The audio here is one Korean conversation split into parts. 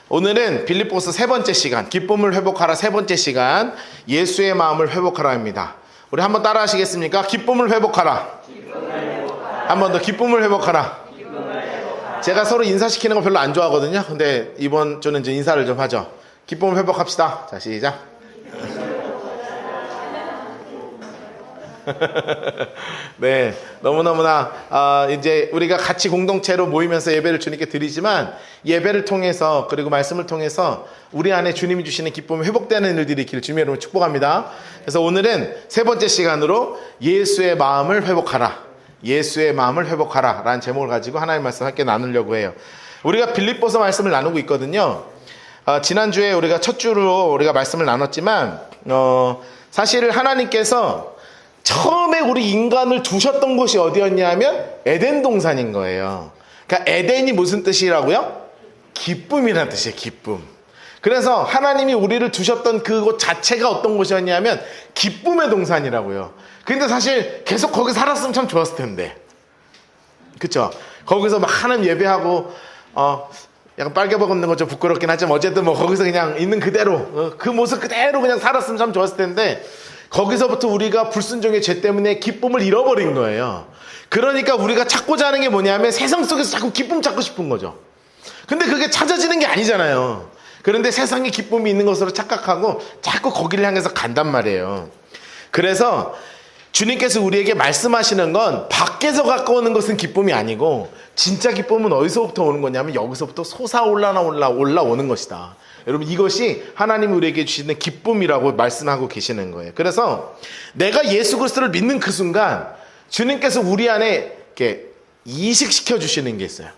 오늘은 빌립보서 세 번째 시간, 기쁨을 회복하라 세 번째 시간, 예수의 마음을 회복하라 입니다. 우리 한번 따라 하시겠습니까? 기쁨을 회복하라. 한 번 더, 기쁨을 회복하라. 제가 서로 인사시키는 거 별로 안 좋아하거든요. 근데 이번 주는 이제 인사를 좀 하죠. 기쁨을 회복합시다. 자, 시작. 네, 너무너무나 이제 우리가 같이 공동체로 모이면서 예배를 주님께 드리지만, 예배를 통해서 그리고 말씀을 통해서 우리 안에 주님이 주시는 기쁨이 회복되는 일들이 있기를 주님의 이름으로 축복합니다. 그래서 오늘은 세 번째 시간으로 예수의 마음을 회복하라, 예수의 마음을 회복하라 라는 제목을 가지고 하나님의 말씀 함께 나누려고 해요. 우리가 빌립보서 말씀을 나누고 있거든요. 지난주에 우리가 첫 주로 우리가 말씀을 나눴지만, 사실 하나님께서 처음에 우리 인간을 두셨던 곳이 어디였냐면 에덴 동산인 거예요. 그러니까 에덴이 무슨 뜻이라고요? 기쁨이라는 뜻이에요. 기쁨. 그래서 하나님이 우리를 두셨던 그곳 자체가 어떤 곳이었냐면 기쁨의 동산이라고요. 근데 사실 계속 거기 살았으면 참 좋았을 텐데, 그쵸? 거기서 막 하나님 예배하고 약간 빨개벗 없는 거 좀 부끄럽긴 하지만 어쨌든 뭐 거기서 그냥 있는 그대로 그 모습 그대로 그냥 살았으면 참 좋았을 텐데, 거기서부터 우리가 불순종의 죄 때문에 기쁨을 잃어버린 거예요. 그러니까 우리가 찾고자 하는 게 뭐냐면 세상 속에서 자꾸 기쁨 찾고 싶은 거죠. 근데 그게 찾아지는 게 아니잖아요. 그런데 세상에 기쁨이 있는 것으로 착각하고 자꾸 거기를 향해서 간단 말이에요. 그래서 주님께서 우리에게 말씀하시는 건 밖에서 갖고 오는 것은 기쁨이 아니고, 진짜 기쁨은 어디서부터 오는 거냐면 여기서부터 올라오는 것이다. 여러분, 이것이 하나님이 우리에게 주시는 기쁨이라고 말씀하고 계시는 거예요. 그래서 내가 예수 그리스도를 믿는 그 순간 주님께서 우리 안에 이렇게 이식시켜 주시는 게 있어요.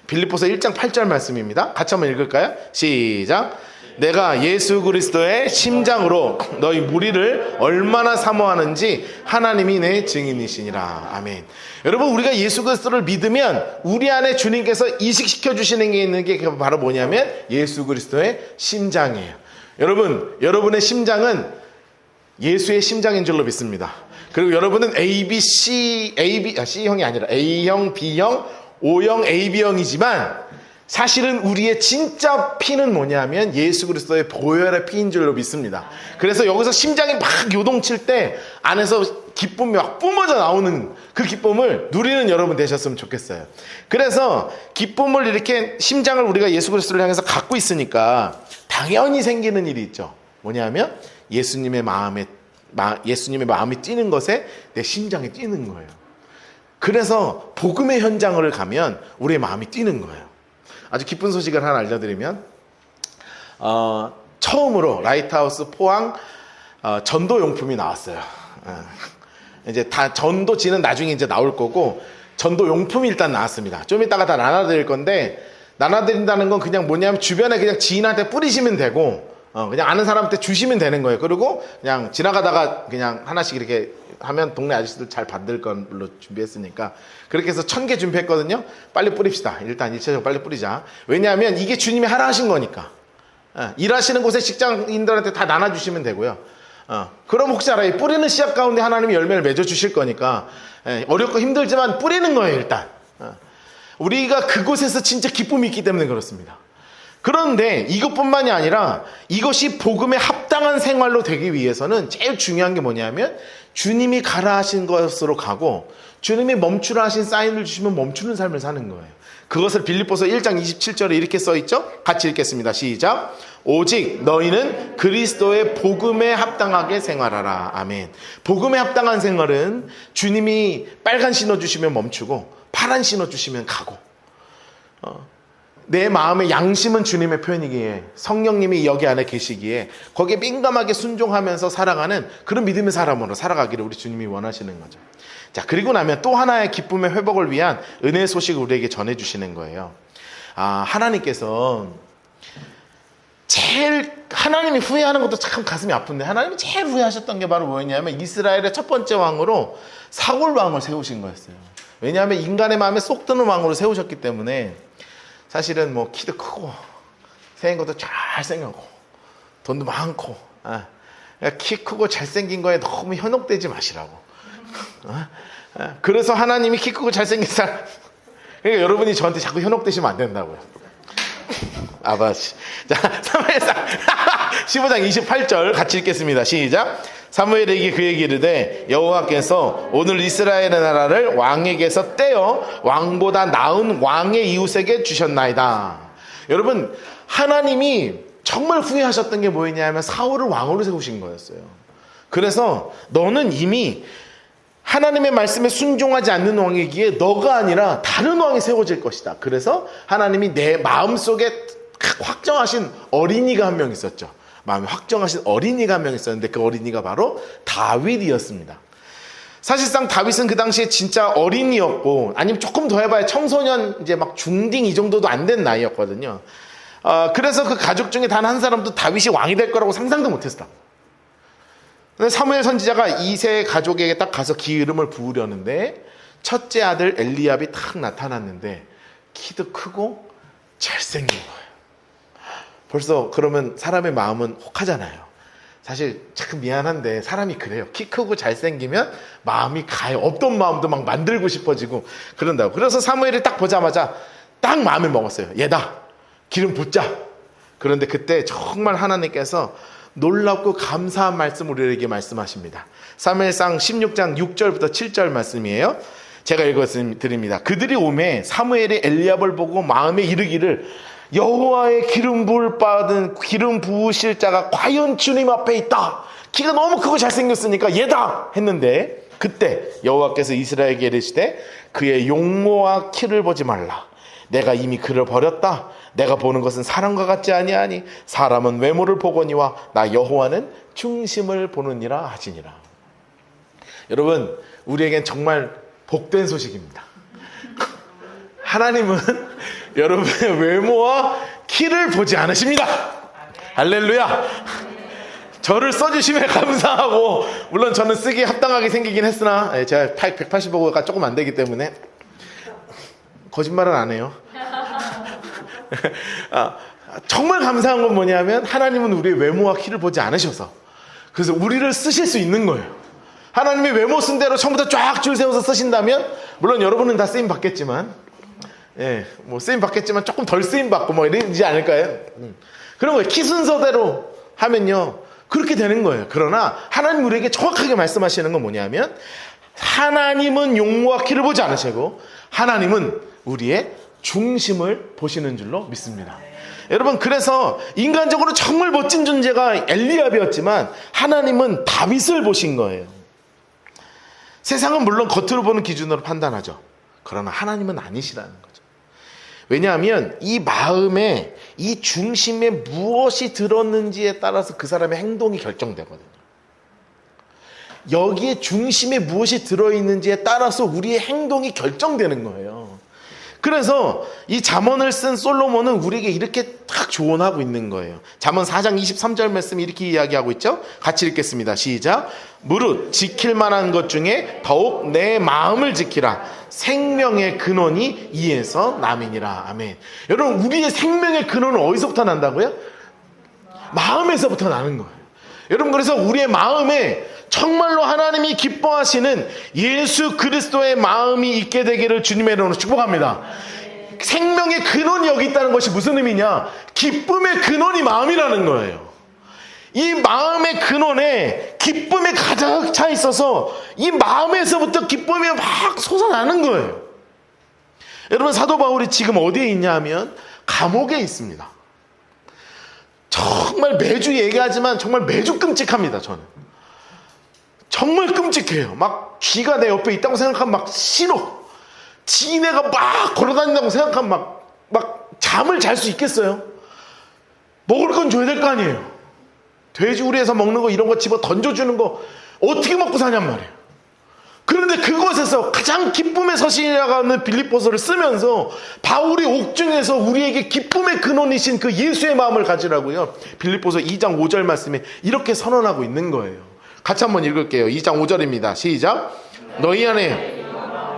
빌립보서 1장 8절 말씀입니다. 같이 한번 읽을까요? 시작. 내가 예수 그리스도의 심장으로 너희 무리를 얼마나 사모하는지 하나님이 내 증인이시니라. 아멘. 여러분, 우리가 예수 그리스도를 믿으면 우리 안에 주님께서 이식시켜 주시는 게 있는 게 바로 뭐냐면 예수 그리스도의 심장이에요. 여러분의 심장은 예수의 심장인 줄로 믿습니다. 그리고 여러분은 C형이 아니라 A형, B형, O형, AB형이지만 사실은 우리의 진짜 피는 뭐냐면 예수 그리스도의 보혈의 피인 줄로 믿습니다. 그래서 여기서 심장이 막 요동칠 때 안에서 기쁨이 막 뿜어져 나오는 그 기쁨을 누리는 여러분 되셨으면 좋겠어요. 그래서 기쁨을 이렇게 심장을 우리가 예수 그리스도를 향해서 갖고 있으니까 당연히 생기는 일이 있죠. 뭐냐면 예수님의 마음이 뛰는 것에 내 심장이 뛰는 거예요. 그래서 복음의 현장을 가면 우리의 마음이 뛰는 거예요. 아주 기쁜 소식을 하나 알려드리면, 처음으로 라이트하우스 포항 전도 용품이 나왔어요. 이제 다 전도지는 나중에 이제 나올 거고, 전도 용품이 일단 나왔습니다. 좀 이따가 다 나눠드릴 건데, 나눠드린다는 건 그냥 뭐냐면 주변에 그냥 지인한테 뿌리시면 되고, 그냥 아는 사람한테 주시면 되는 거예요. 그리고 그냥 지나가다가 그냥 하나씩 이렇게 하면 동네 아저씨들 잘 받을 걸로 준비했으니까 그렇게 해서 1000개 준비했거든요. 빨리 뿌립시다. 일단 1차적으로 빨리 뿌리자. 왜냐하면 이게 주님이 하라 하신 거니까. 일하시는 곳에 직장인들한테 다 나눠주시면 되고요. 그럼 혹시 알아요? 뿌리는 씨앗 가운데 하나님이 열매를 맺어주실 거니까 어렵고 힘들지만 뿌리는 거예요. 일단 우리가 그곳에서 진짜 기쁨이 있기 때문에 그렇습니다. 그런데 이것뿐만이 아니라 이것이 복음에 합당한 생활로 되기 위해서는 제일 중요한 게 뭐냐면 주님이 가라 하신 것으로 가고, 주님이 멈추라 하신 사인을 주시면 멈추는 삶을 사는 거예요. 그것을 빌립보서 1장 27절에 이렇게 써있죠? 같이 읽겠습니다. 시작. 오직 너희는 그리스도의 복음에 합당하게 생활하라. 아멘. 복음에 합당한 생활은 주님이 빨간 신호 주시면 멈추고 파란 신호 주시면 가고, 내 마음의 양심은 주님의 표현이기에 성령님이 여기 안에 계시기에 거기에 민감하게 순종하면서 살아가는 그런 믿음의 사람으로 살아가기를 우리 주님이 원하시는 거죠. 자, 그리고 나면 또 하나의 기쁨의 회복을 위한 은혜의 소식을 우리에게 전해주시는 거예요. 하나님께서 제일, 하나님이 후회하는 것도 참 가슴이 아픈데, 하나님이 제일 후회하셨던 게 바로 뭐였냐면 이스라엘의 첫 번째 왕으로 사울 왕을 세우신 거였어요. 왜냐하면 인간의 마음에 쏙 드는 왕으로 세우셨기 때문에, 사실은 뭐 키도 크고 생긴 것도 잘생겼고 돈도 많고, 키 크고 잘생긴 거에 너무 현혹되지 마시라고. 그래서 하나님이 키 크고 잘생긴 사람, 그러니까 여러분이 저한테 자꾸 현혹되시면 안 된다고요. 아바씨. 자, 사무엘상 15장 28절 같이 읽겠습니다. 시작. 사무엘에게 그에게 이르되 여호와께서 오늘 이스라엘의 나라를 왕에게서 떼어 왕보다 나은 왕의 이웃에게 주셨나이다. 여러분, 하나님이 정말 후회하셨던 게 뭐였냐면 사울을 왕으로 세우신 거였어요. 그래서 너는 이미 하나님의 말씀에 순종하지 않는 왕이기에 너가 아니라 다른 왕이 세워질 것이다. 그래서 하나님이 내 마음속에 확정하신 어린이가 한 명 있었죠. 마음에 확정하신 어린이가 한 명 있었는데 그 어린이가 바로 다윗이었습니다. 사실상 다윗은 그 당시에 진짜 어린이였고, 아니면 조금 더 해봐야 청소년, 이제 막 중딩 이 정도도 안 된 나이였거든요. 그래서 그 가족 중에 단 한 사람도 다윗이 왕이 될 거라고 상상도 못했어. 사무엘 선지자가 이세 가족에게 딱 가서 기름을 부으려는데 첫째 아들 엘리압이 딱 나타났는데 키도 크고 잘생긴 거예요. 벌써 그러면 사람의 마음은 혹하잖아요. 사실 참 미안한데 사람이 그래요. 키 크고 잘생기면 마음이 가요. 없던 마음도 막 만들고 싶어지고 그런다고. 그래서 사무엘이 딱 보자마자 딱 마음을 먹었어요. 얘다, 기름 붓자. 그런데 그때 정말 하나님께서 놀랍고 감사한 말씀을 우리에게 말씀하십니다. 사무엘상 16장 6절부터 7절 말씀이에요. 제가 읽어드립니다. 그들이 오매 사무엘이 엘리압을 보고 마음에 이르기를 여호와의 기름 부으실 자가 과연 주님 앞에 있다. 키가 너무 크고 잘생겼으니까 얘다 했는데 그때 여호와께서 이스라엘에게 이르시되 그의 용모와 키를 보지 말라. 내가 이미 그를 버렸다. 내가 보는 것은 사람과 같지 아니하니 사람은 외모를 보거니와 나 여호와는 중심을 보느니라 하시니라. 여러분, 우리에겐 정말 복된 소식입니다. 하나님은 여러분의 외모와 키를 보지 않으십니다. 할렐루야. 저를 써주시면 감사하고, 물론 저는 쓰기에 합당하게 생기긴 했으나 제가 185가 조금 안 되기 때문에 거짓말은 안 해요. 정말 감사한 건 뭐냐면 하나님은 우리의 외모와 키를 보지 않으셔서 그래서 우리를 쓰실 수 있는 거예요. 하나님이 외모 쓴 대로 처음부터 쫙 줄 세워서 쓰신다면 물론 여러분은 다 쓰임 받겠지만 뭐 쓰임 받겠지만 조금 덜 쓰임 받고 뭐 이러지 않을까요? 그런 거예요. 키 순서대로 하면요 그렇게 되는 거예요. 그러나 하나님 우리에게 정확하게 말씀하시는 건 뭐냐면 하나님은 용모와 키를 보지 않으시고 하나님은 우리의 중심을 보시는 줄로 믿습니다. 여러분, 그래서 인간적으로 정말 멋진 존재가 엘리압이었지만 하나님은 다윗을 보신 거예요. 세상은 물론 겉으로 보는 기준으로 판단하죠. 그러나 하나님은 아니시라는 거죠. 왜냐하면 이 마음에 이 중심에 무엇이 들었는지에 따라서 그 사람의 행동이 결정되거든요. 여기에 중심에 무엇이 들어있는지에 따라서 우리의 행동이 결정되는 거예요. 그래서 이 잠언을 쓴 솔로몬은 우리에게 이렇게 딱 조언하고 있는 거예요. 잠언 4장 23절 말씀 이렇게 이야기하고 있죠. 같이 읽겠습니다. 시작. 무릇 지킬 만한 것 중에 더욱 내 마음을 지키라. 생명의 근원이 이에서 남이니라. 아멘. 여러분, 우리의 생명의 근원은 어디서부터 난다고요? 마음에서부터 나는 거예요. 여러분, 그래서 우리의 마음에 정말로 하나님이 기뻐하시는 예수 그리스도의 마음이 있게 되기를 주님의 이름으로 축복합니다. 생명의 근원이 여기 있다는 것이 무슨 의미냐? 기쁨의 근원이 마음이라는 거예요. 이 마음의 근원에 기쁨이 가득 차 있어서 이 마음에서부터 기쁨이 막 솟아나는 거예요. 여러분, 사도 바울이 지금 어디에 있냐 하면 감옥에 있습니다. 정말 매주 얘기하지만 정말 매주 끔찍합니다. 저는 정말 끔찍해요. 막 쥐가 내 옆에 있다고 생각하면 막 싫어. 지네가 막 걸어다닌다고 생각하면 막 잠을 잘 수 있겠어요? 먹을 건 줘야 될 거 아니에요. 돼지우리에서 먹는 거 이런 거 집어 던져주는 거 어떻게 먹고 사냔 말이에요. 그런데 그곳에서 가장 기쁨의 서신이라고 하는 빌립보서를 쓰면서 바울이 옥중에서 우리에게 기쁨의 근원이신 그 예수의 마음을 가지라고요. 빌립보서 2장 5절 말씀에 이렇게 선언하고 있는 거예요. 같이 한번 읽을게요. 2장 5절입니다. 시작. 너희 안에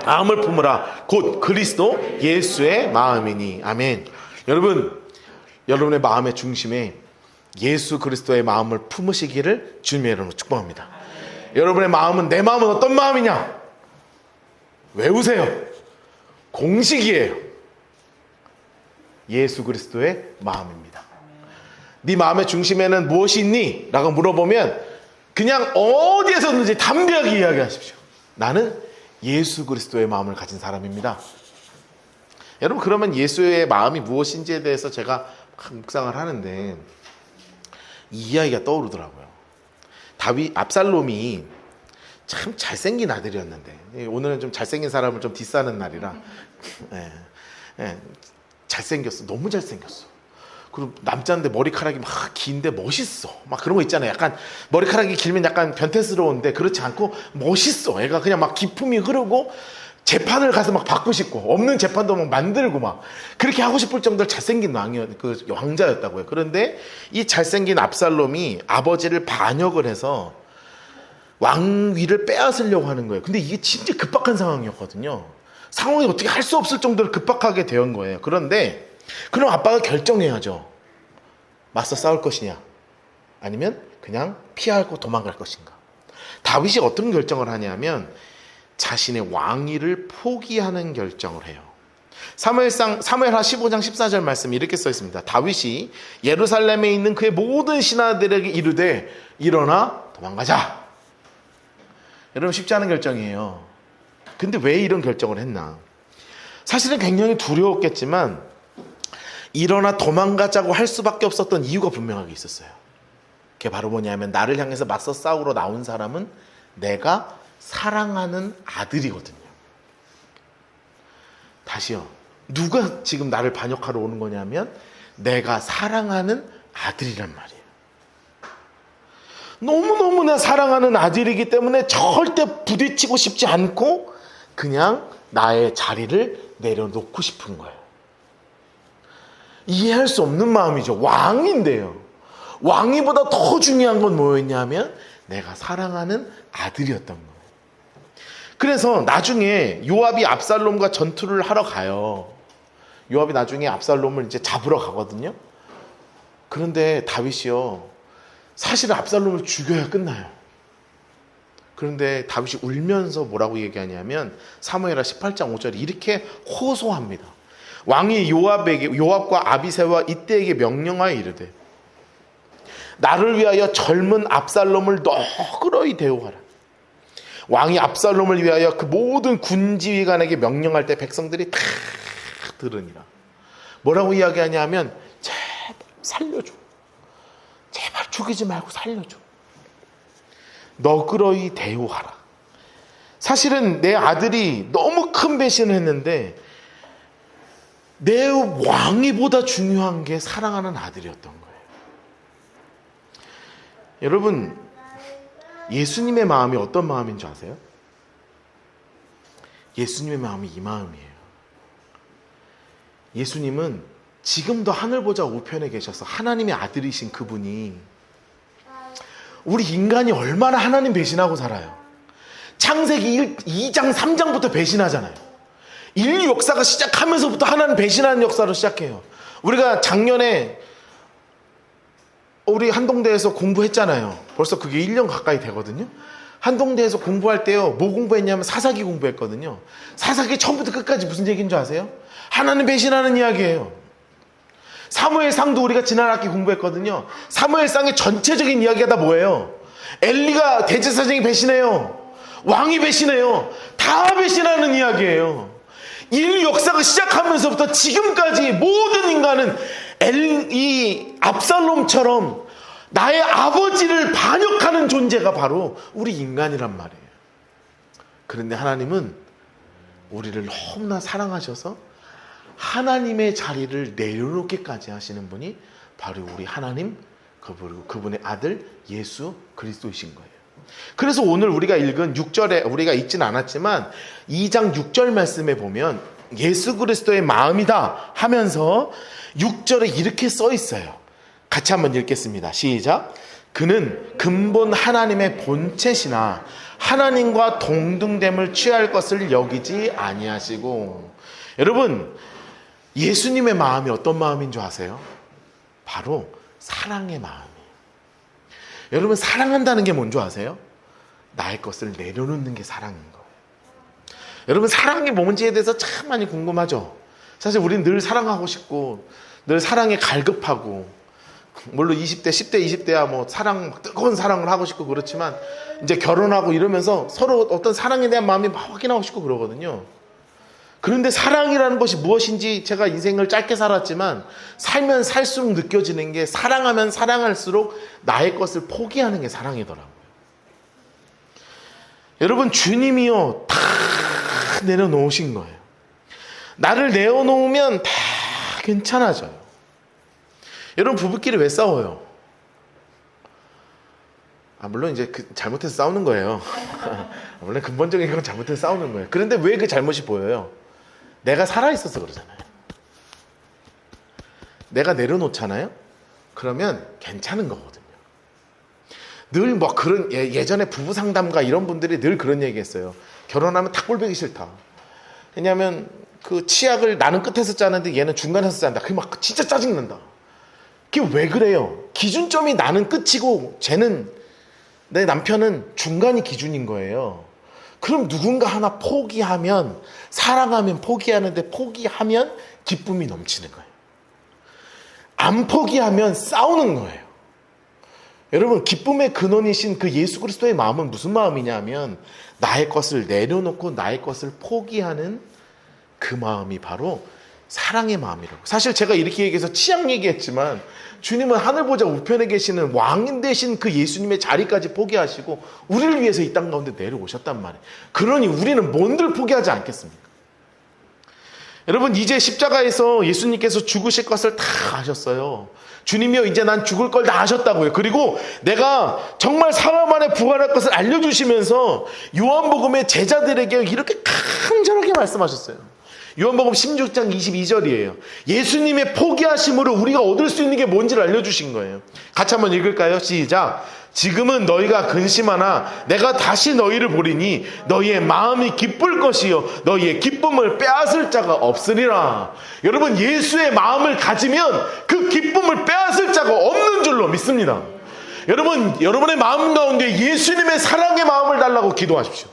마음을 품으라. 곧 그리스도 예수의 마음이니. 아멘. 여러분, 여러분의 마음의 중심에 예수 그리스도의 마음을 품으시기를 주님의 이름으로 축복합니다. 여러분의 마음은, 내 마음은 어떤 마음이냐? 외우세요. 공식이에요. 예수 그리스도의 마음입니다. 네 마음의 중심에는 무엇이 있니? 라고 물어보면 그냥 어디에서든지 담대하게 이야기하십시오. 나는 예수 그리스도의 마음을 가진 사람입니다. 여러분, 그러면 예수의 마음이 무엇인지에 대해서 제가 묵상을 하는데 이 이야기가 떠오르더라고요. 압살롬이 참 잘생긴 아들이었는데, 오늘은 좀 잘생긴 사람을 좀 디스하는 날이라 잘생겼어. 너무 잘생겼어. 그리고 남자인데 머리카락이 막 긴데 멋있어. 막 그런 거 있잖아요. 약간 머리카락이 길면 약간 변태스러운데 그렇지 않고 멋있어. 애가 그냥 막 기품이 흐르고 재판을 가서 막 받고 싶고 없는 재판도 막 만들고 막 그렇게 하고 싶을 정도로 잘생긴 왕자였다고요. 그런데 이 잘생긴 압살롬이 아버지를 반역을 해서 왕위를 빼앗으려고 하는 거예요. 근데 이게 진짜 급박한 상황이었거든요. 상황이 어떻게 할 수 없을 정도로 급박하게 된 거예요. 그런데 그럼 아빠가 결정해야죠. 맞서 싸울 것이냐, 아니면 그냥 피하고 도망갈 것인가. 다윗이 어떤 결정을 하냐면 자신의 왕위를 포기하는 결정을 해요. 사무엘하 15장 14절 말씀이 이렇게 써 있습니다. 다윗이 예루살렘에 있는 그의 모든 신하들에게 이르되 일어나 도망가자. 여러분, 쉽지 않은 결정이에요. 근데 왜 이런 결정을 했나? 사실은 굉장히 두려웠겠지만 일어나 도망가자고 할 수밖에 없었던 이유가 분명하게 있었어요. 그게 바로 뭐냐면 나를 향해서 맞서 싸우러 나온 사람은 내가 사랑하는 아들이거든요. 다시요. 누가 지금 나를 반역하러 오는 거냐면 내가 사랑하는 아들이란 말이에요. 너무너무나 사랑하는 아들이기 때문에 절대 부딪히고 싶지 않고 그냥 나의 자리를 내려놓고 싶은 거예요. 이해할 수 없는 마음이죠. 왕인데요. 왕위보다 더 중요한 건 뭐였냐면 내가 사랑하는 아들이었던 거예요. 그래서 나중에 요압이 압살롬과 전투를 하러 가요. 요압이 나중에 압살롬을 이제 잡으러 가거든요. 그런데 다윗이요, 사실은 압살롬을 죽여야 끝나요. 그런데 다윗이 울면서 뭐라고 얘기하냐면 사무엘하 18장 5절에 이렇게 호소합니다. 왕이 요압과 아비새와 이때에게 명령하여 이르되 나를 위하여 젊은 압살롬을 너그러이 대우하라. 왕이 압살롬을 위하여 그 모든 군지휘관에게 명령할 때 백성들이 다 들으니라. 뭐라고 이야기하냐면 제발 살려줘. 제발 죽이지 말고 살려줘. 너그러이 대우하라. 사실은 내 아들이 너무 큰 배신을 했는데 내 왕위보다 중요한 게 사랑하는 아들이었던 거예요. 여러분, 예수님의 마음이 어떤 마음인 줄 아세요? 예수님의 마음이 이 마음이에요. 예수님은 지금도 하늘보좌 우편에 계셔서 하나님의 아들이신 그분이 우리 인간이 얼마나 하나님 배신하고 살아요. 창세기 2장 3장부터 배신하잖아요. 인류 역사가 시작하면서부터 하나님 배신하는 역사로 시작해요. 우리가 작년에 우리 한동대에서 공부했잖아요. 벌써 그게 1년 가까이 되거든요. 한동대에서 공부할 때요, 뭐 공부했냐면 사사기 공부했거든요. 사사기 처음부터 끝까지 무슨 얘기인 줄 아세요? 하나님 배신하는 이야기예요. 사무엘상도 우리가 지난 학기 공부했거든요. 사무엘상의 전체적인 이야기가 다 뭐예요? 엘리가 대제사장이 배신해요. 왕이 배신해요. 다 배신하는 이야기예요. 인류 역사가 시작하면서부터 지금까지 모든 인간은 이 압살롬처럼 나의 아버지를 반역하는 존재가 바로 우리 인간이란 말이에요. 그런데 하나님은 우리를 너무나 사랑하셔서 하나님의 자리를 내려놓기까지 하시는 분이 바로 우리 하나님, 그분의 아들 예수 그리스도이신 거예요. 그래서 오늘 우리가 읽은 6절에 우리가 읽진 않았지만 2장 6절 말씀에 보면 예수 그리스도의 마음이다 하면서 6절에 이렇게 써 있어요. 같이 한번 읽겠습니다. 시작. 그는 근본 하나님의 본체시나 하나님과 동등됨을 취할 것을 여기지 아니하시고. 여러분, 예수님의 마음이 어떤 마음인 줄 아세요? 바로 사랑의 마음이에요. 여러분, 사랑한다는 게 뭔 줄 아세요? 나의 것을 내려놓는 게 사랑인 거예요. 여러분, 사랑이 뭔지에 대해서 참 많이 궁금하죠? 사실 우리는 늘 사랑하고 싶고 늘 사랑에 갈급하고, 물론 20대, 10대, 20대야 뭐 뜨거운 사랑을 하고 싶고 그렇지만 이제 결혼하고 이러면서 서로 어떤 사랑에 대한 마음이 막 확인하고 싶고 그러거든요. 그런데 사랑이라는 것이 무엇인지 제가 인생을 짧게 살았지만 살면 살수록 느껴지는 게, 사랑하면 사랑할수록 나의 것을 포기하는 게 사랑이더라고요. 여러분, 주님이요 다 내려놓으신 거예요. 나를 내어놓으면 다 괜찮아져요. 여러분, 부부끼리 왜 싸워요? 물론 이제 잘못해서 싸우는 거예요. 원래 근본적인 건 잘못해서 싸우는 거예요. 그런데 왜 그 잘못이 보여요? 내가 살아있어서 그러잖아요. 내가 내려놓잖아요? 그러면 괜찮은 거거든요. 늘 뭐 그런, 예전에 부부 상담가 이런 분들이 늘 그런 얘기 했어요. 결혼하면 탁골배기 싫다. 왜냐하면 그 치약을 나는 끝에서 짜는데 얘는 중간에서 짠다. 그게 막 진짜 짜증난다. 그게 왜 그래요? 기준점이 나는 끝이고 내 남편은 중간이 기준인 거예요. 그럼 누군가 하나 포기하면, 사랑하면 포기하는데 포기하면 기쁨이 넘치는 거예요. 안 포기하면 싸우는 거예요. 여러분, 기쁨의 근원이신 그 예수 그리스도의 마음은 무슨 마음이냐면, 나의 것을 내려놓고 나의 것을 포기하는 그 마음이 바로 사랑의 마음이라고. 사실 제가 이렇게 얘기해서 치약 얘기했지만, 주님은 하늘 보좌 우편에 계시는 왕인 되신 그 예수님의 자리까지 포기하시고 우리를 위해서 이 땅 가운데 내려오셨단 말이에요. 그러니 우리는 뭔들 포기하지 않겠습니까? 여러분, 이제 십자가에서 예수님께서 죽으실 것을 다 아셨어요. 주님이요, 이제 난 죽을 걸 다 아셨다고요. 그리고 내가 정말 사흘 만에 부활할 것을 알려주시면서 요한복음의 제자들에게 이렇게 간절하게 말씀하셨어요. 요한복음 16장 22절이에요. 예수님의 포기하심으로 우리가 얻을 수 있는 게 뭔지를 알려주신 거예요. 같이 한번 읽을까요? 시작. 지금은 너희가 근심하나 내가 다시 너희를 보리니 너희의 마음이 기쁠 것이요 너희의 기쁨을 빼앗을 자가 없으리라. 여러분, 예수의 마음을 가지면 그 기쁨을 빼앗을 자가 없는 줄로 믿습니다. 여러분의 마음 가운데 예수님의 사랑의 마음을 달라고 기도하십시오.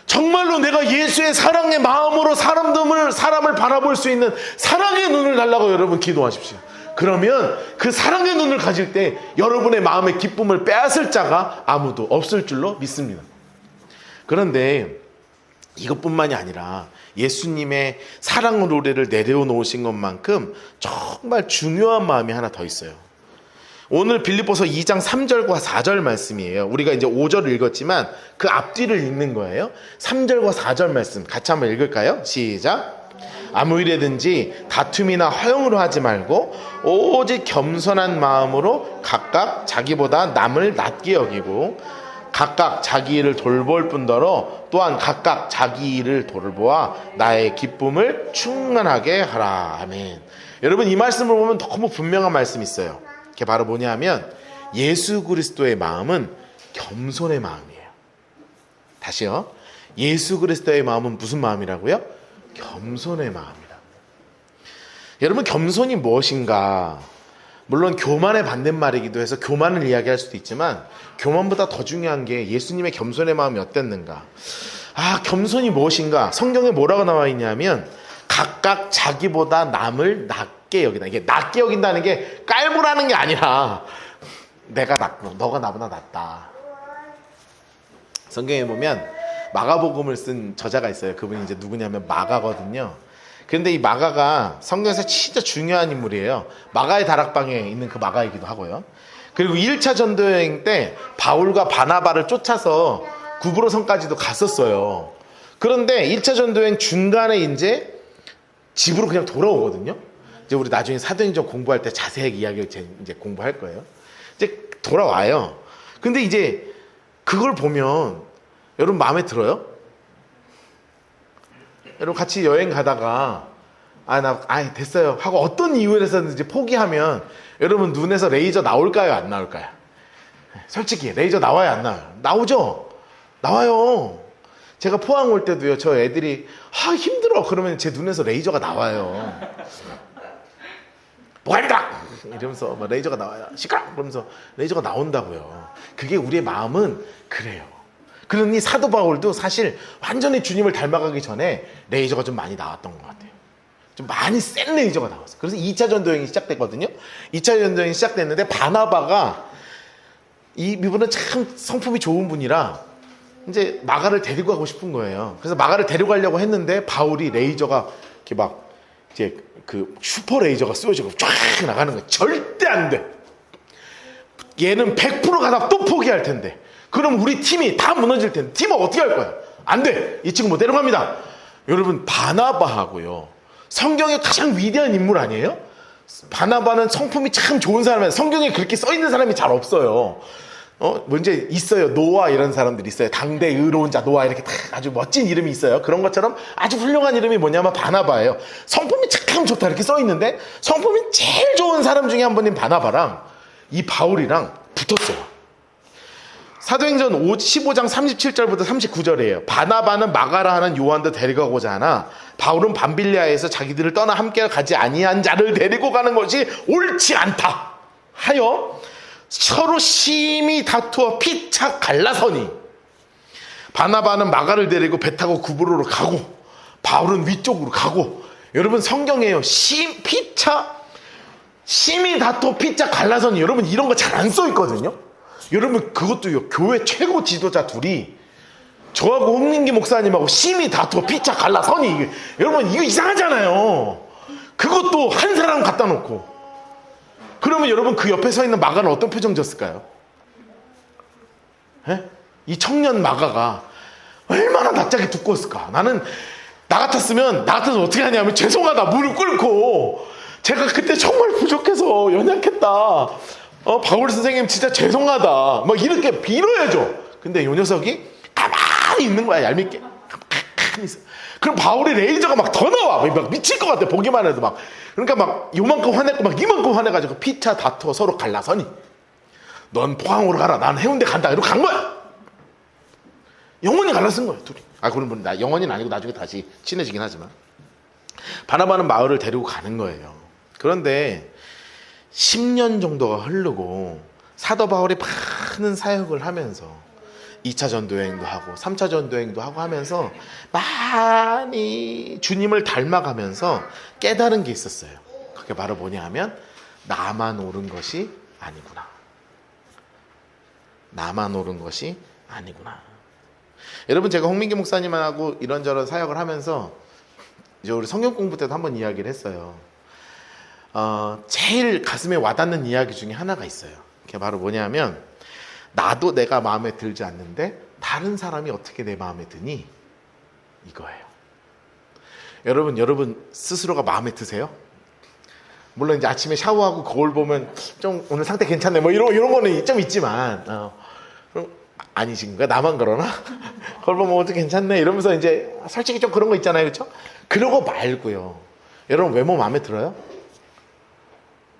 정말로 내가 예수의 사랑의 마음으로 사람을 바라볼 수 있는 사랑의 눈을 달라고 여러분 기도하십시오. 그러면 그 사랑의 눈을 가질 때 여러분의 마음의 기쁨을 빼앗을 자가 아무도 없을 줄로 믿습니다. 그런데 이것뿐만이 아니라 예수님의 사랑으로 우리를 내려놓으신 것만큼 정말 중요한 마음이 하나 더 있어요. 오늘 빌립보서 2장 3절과 4절 말씀이에요. 우리가 이제 5절을 읽었지만 그 앞뒤를 읽는 거예요. 3절과 4절 말씀 같이 한번 읽을까요? 시작. 아무 일에든지 다툼이나 허용으로 하지 말고 오직 겸손한 마음으로 각각 자기보다 남을 낮게 여기고 각각 자기 일을 돌볼 뿐더러 또한 각각 자기 일을 돌보아 나의 기쁨을 충만하게 하라. 아멘. 여러분, 이 말씀을 보면 너무 분명한 말씀이 있어요. 그게 바로 뭐냐면 예수 그리스도의 마음은 겸손의 마음이에요. 다시요. 예수 그리스도의 마음은 무슨 마음이라고요? 겸손의 마음이라. 여러분, 겸손이 무엇인가? 물론 교만의 반대말이기도 해서 교만을 이야기할 수도 있지만 교만보다 더 중요한 게 예수님의 겸손의 마음이 어땠는가? 겸손이 무엇인가? 성경에 뭐라고 나와 있냐면 각각 자기보다 남을 낮게 여긴다. 이게 낮게 여긴다는 게 깔보라는 게 아니라 내가 낫고 너가 나보다 낫다. 성경에 보면 마가복음을 쓴 저자가 있어요. 그분이 이제 누구냐면 마가거든요. 그런데 이 마가가 성경에서 진짜 중요한 인물이에요. 마가의 다락방에 있는 그 마가이기도 하고요. 그리고 1차 전도여행 때 바울과 바나바를 쫓아서 구브로성까지도 갔었어요. 그런데 1차 전도여행 중간에 이제 집으로 그냥 돌아오거든요. 이제 우리 나중에 사도행전 공부할 때 자세하게 이야기를 이제 공부할 거예요. 이제 돌아와요. 근데 이제 그걸 보면 여러분 마음에 들어요? 여러분 같이 여행 가다가 됐어요 하고 어떤 이유에서든지 포기하면 여러분 눈에서 레이저 나올까요? 안 나올까요? 솔직히 레이저 나와요? 안 나와요? 나오죠? 나와요. 제가 포항 올 때도요, 저 애들이 힘들어 그러면 제 눈에서 레이저가 나와요. 뭐가 힘들어 이러면서 레이저가 나와요. 시끄러 그러면서 레이저가 나온다고요. 그게 우리의 마음은 그래요. 그러니 사도 바울도 사실 완전히 주님을 닮아가기 전에 레이저가 좀 많이 나왔던 것 같아요. 좀 많이 센 레이저가 나왔어요. 그래서 2차 전도행이 시작됐거든요. 2차 전도행이 시작됐는데 바나바가 이분은 참 성품이 좋은 분이라 이제 마가를 데리고 가고 싶은 거예요. 그래서 마가를 데려가려고 했는데 바울이 레이저가 이렇게 막 이제 그 슈퍼 레이저가 쏘여지고 쫙 나가는 거예요. 절대 안 돼. 얘는 100% 가다 또 포기할 텐데. 그럼 우리 팀이 다 무너질 텐데. 팀은 어떻게 할 거야? 안 돼. 이 친구 못 데려갑니다. 여러분 바나바하고요. 성경의 가장 위대한 인물 아니에요? 바나바는 성품이 참 좋은 사람이에요. 성경에 그렇게 써 있는 사람이 잘 없어요. 문제 있어요. 노아 이런 사람들이 있어요. 당대 의로운 자 노아 이렇게 아주 멋진 이름이 있어요. 그런 것처럼 아주 훌륭한 이름이 뭐냐면 바나바예요. 성품이 참 좋다 이렇게 써 있는데 성품이 제일 좋은 사람 중에 한 분인 바나바랑 이 바울이랑 붙었어요. 사도행전 15장 37절부터 39절이에요. 바나바는 마가라 하는 요한도 데려가고자 하나 바울은 밤빌리아에서 자기들을 떠나 함께 가지 아니한 자를 데리고 가는 것이 옳지 않다 하여 서로 심히 다투어 피차 갈라서니 바나바는 마가를 데리고 배 타고 구브로로 가고 바울은 위쪽으로 가고. 여러분 성경에요. 피차 심히 다투어 피차 갈라서니 여러분 이런 거 잘 안 써 있거든요. 여러분 그것도요. 교회 최고 지도자 둘이 저하고 홍민기 목사님하고 심히 다투어 피차 갈라서니 여러분 이거 이상하잖아요. 그것도 한 사람 갖다 놓고. 그러면 여러분 그 옆에 서 있는 마가는 어떤 표정 졌을까요? 에? 이 청년 마가가 얼마나 낯짝이 두꺼웠을까. 나는 나 같았으면 어떻게 하냐면 죄송하다 무릎 꿇고 제가 그때 정말 부족해서 연약했다. 바울 선생님 진짜 죄송하다. 막 이렇게 빌어야죠. 근데 요 녀석이 가만히 있는 거야. 얄밉게 가만히 있어. 그럼 바울의 레이저가 막 더 나와. 막 미칠 것 같아. 보기만 해도 막. 그러니까 막 요만큼 화냈고 막 이만큼 화내가지고 피차 다투어 서로 갈라서니 넌 포항으로 가라. 난 해운대 간다. 이러고 간 거야. 영원히 갈라쓴 거예요. 둘이. 그럼 나 영원히는 아니고 나중에 다시 친해지긴 하지만. 바나바는 마을을 데리고 가는 거예요. 그런데 10년 정도가 흐르고 사도 바울이 많은 사역을 하면서 2차 전도여행도 하고 3차 전도여행도 하고 하면서 많이 주님을 닮아가면서 깨달은 게 있었어요. 그게 바로 뭐냐 하면 나만 옳은 것이 아니구나. 나만 옳은 것이 아니구나. 여러분 제가 홍민기 목사님하고 이런저런 사역을 하면서 이제 우리 성경 공부 때도 한번 이야기를 했어요. 제일 가슴에 와닿는 이야기 중에 하나가 있어요. 그게 바로 뭐냐면 나도 내가 마음에 들지 않는데 다른 사람이 어떻게 내 마음에 드니? 이거예요. 여러분 스스로가 마음에 드세요? 물론 이제 아침에 샤워하고 거울 보면 좀 오늘 상태 괜찮네 뭐 이런 거는 좀 있지만 그럼 아니신가? 나만 그러나? 거울 보면 어떻게 괜찮네 이러면서 이제 솔직히 좀 그런 거 있잖아요. 그렇죠? 그러고 말고요. 여러분 외모 마음에 들어요?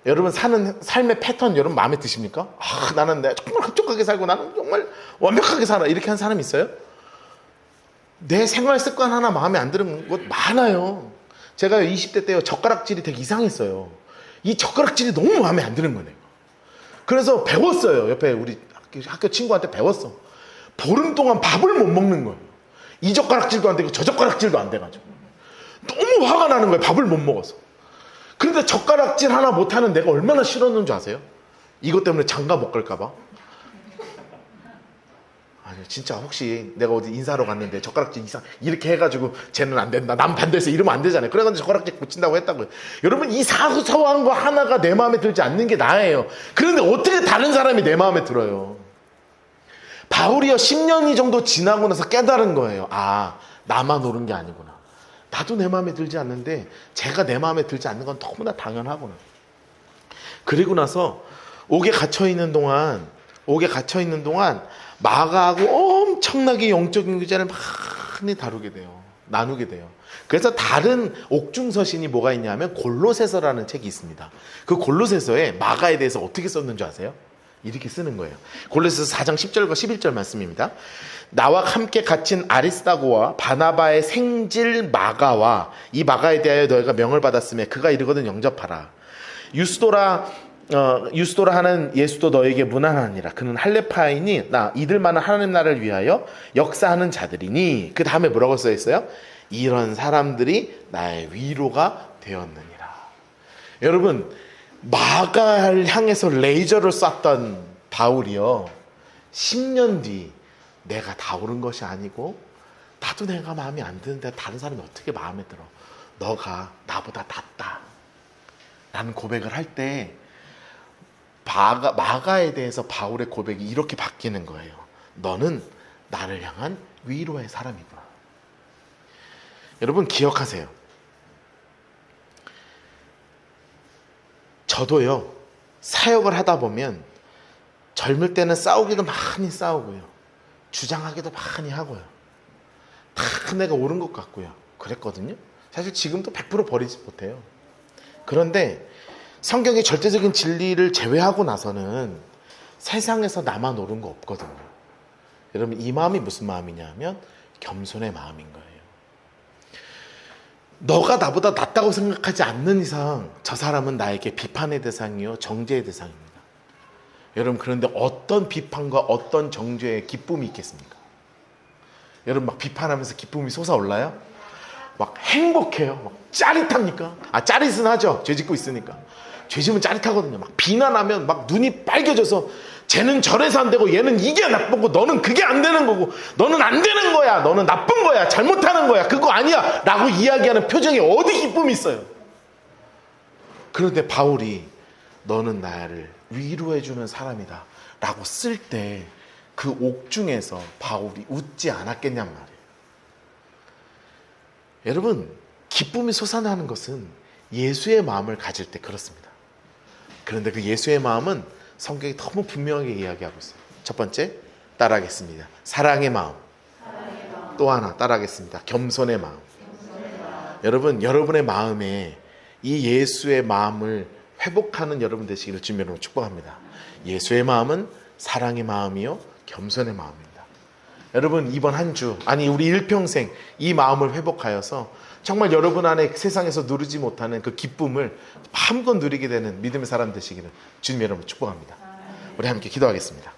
여러분 사는 삶의 패턴 여러분 마음에 드십니까? 나는 내가 정말 흡족하게 살고 나는 정말 완벽하게 살아 이렇게 한 사람 있어요? 내 생활 습관 하나 마음에 안 드는 것 많아요. 제가 20대 때요 젓가락질이 되게 이상했어요. 이 젓가락질이 너무 마음에 안 드는 거네요. 그래서 배웠어요. 옆에 우리 학교 친구한테 배웠어. 보름 동안 밥을 못 먹는 거예요. 이 젓가락질도 안 되고 저 젓가락질도 안 돼가지고 너무 화가 나는 거예요. 밥을 못 먹어서. 그런데 젓가락질 하나 못하는 내가 얼마나 싫었는 줄 아세요? 이것 때문에 장가 못 갈까봐. 아니 진짜 혹시 내가 어디 인사하러 갔는데 젓가락질 이상 이렇게 해가지고 쟤는 안 된다 남 반대해서 이러면 안 되잖아요. 그래가지고 젓가락질 고친다고 했다고요. 여러분 이 사소한 거 하나가 내 마음에 들지 않는 게 나예요. 그런데 어떻게 다른 사람이 내 마음에 들어요? 바울이요 10년이 정도 지나고 나서 깨달은 거예요. 나만 옳은 게 아니구나. 나도 내 마음에 들지 않는데 제가 내 마음에 들지 않는 건 너무나 당연하구나. 그리고 나서 옥에 갇혀있는 동안 마가하고 엄청나게 영적인 교제를 많이 다루게 돼요. 나누게 돼요. 그래서 다른 옥중서신이 뭐가 있냐면 골로새서라는 책이 있습니다. 그 골로새서에 마가에 대해서 어떻게 썼는 줄 아세요? 이렇게 쓰는 거예요. 골로새서 4장 10절과 11절 말씀입니다. 나와 함께 갇힌 아리스다고와 바나바의 생질 마가와 이 마가에 대하여 너희가 명을 받았으며 그가 이르거든 영접하라. 유스도라 하는 예수도 너에게 무난하니라. 그는 할레파이니 이들만은 하나님 나라를 위하여 역사하는 자들이니. 그 다음에 뭐라고 써 있어요? 이런 사람들이 나의 위로가 되었느니라. 여러분, 마가를 향해서 레이저를 쐈던 바울이요, 10년 뒤 내가 다 옳은 것이 아니고 나도 내가 마음에 안 드는데 다른 사람이 어떻게 마음에 들어, 너가 나보다 낫다 라는 고백을 할 때 마가에 대해서 바울의 고백이 이렇게 바뀌는 거예요. 너는 나를 향한 위로의 사람이구나. 여러분 기억하세요. 저도요, 사역을 하다 보면 젊을 때는 싸우기도 많이 싸우고요, 주장하기도 많이 하고요, 다 내가 옳은 것 같고요, 그랬거든요. 사실 지금도 100% 버리지 못해요. 그런데 성경의 절대적인 진리를 제외하고 나서는 세상에서 나만 옳은 거 없거든요. 여러분, 이 마음이 무슨 마음이냐면 겸손의 마음인 거예요. 너가 나보다 낫다고 생각하지 않는 이상 저 사람은 나에게 비판의 대상이요, 정죄의 대상입니다. 여러분, 그런데 어떤 비판과 어떤 정죄에 기쁨이 있겠습니까? 여러분, 막 비판하면서 기쁨이 솟아올라요? 막 행복해요? 막 짜릿합니까? 짜릿은 하죠. 죄 짓고 있으니까. 죄 지으면 짜릿하거든요. 막 비난하면 막 눈이 빨개져서 쟤는 저래서 안 되고 얘는 이게 나쁘고 너는 그게 안 되는 거고 너는 안 되는 거야, 너는 나쁜 거야, 잘못하는 거야, 그거 아니야 라고 이야기하는 표정에 어디 기쁨이 있어요? 그런데 바울이 너는 나를 위로해주는 사람이다 라고 쓸 때 그 옥중에서 바울이 웃지 않았겠냔 말이에요. 여러분, 기쁨이 솟아나는 것은 예수의 마음을 가질 때 그렇습니다. 그런데 그 예수의 마음은 성경이 너무 분명하게 이야기하고 있어요. 첫 번째, 따라하겠습니다. 사랑의 마음. 또 하나 따라하겠습니다. 겸손의 마음. 여러분, 여러분의 마음에 이 예수의 마음을 회복하는 여러분 되시기를 주님으로 축복합니다. 예수의 마음은 사랑의 마음이요, 겸손의 마음입니다. 여러분, 이번 한 주, 아니 우리 일평생 이 마음을 회복하여서 정말 여러분 안에 세상에서 누리지 못하는 그 기쁨을 마음껏 누리게 되는 믿음의 사람 되시기를 주님 여러분 축복합니다. 우리 함께 기도하겠습니다.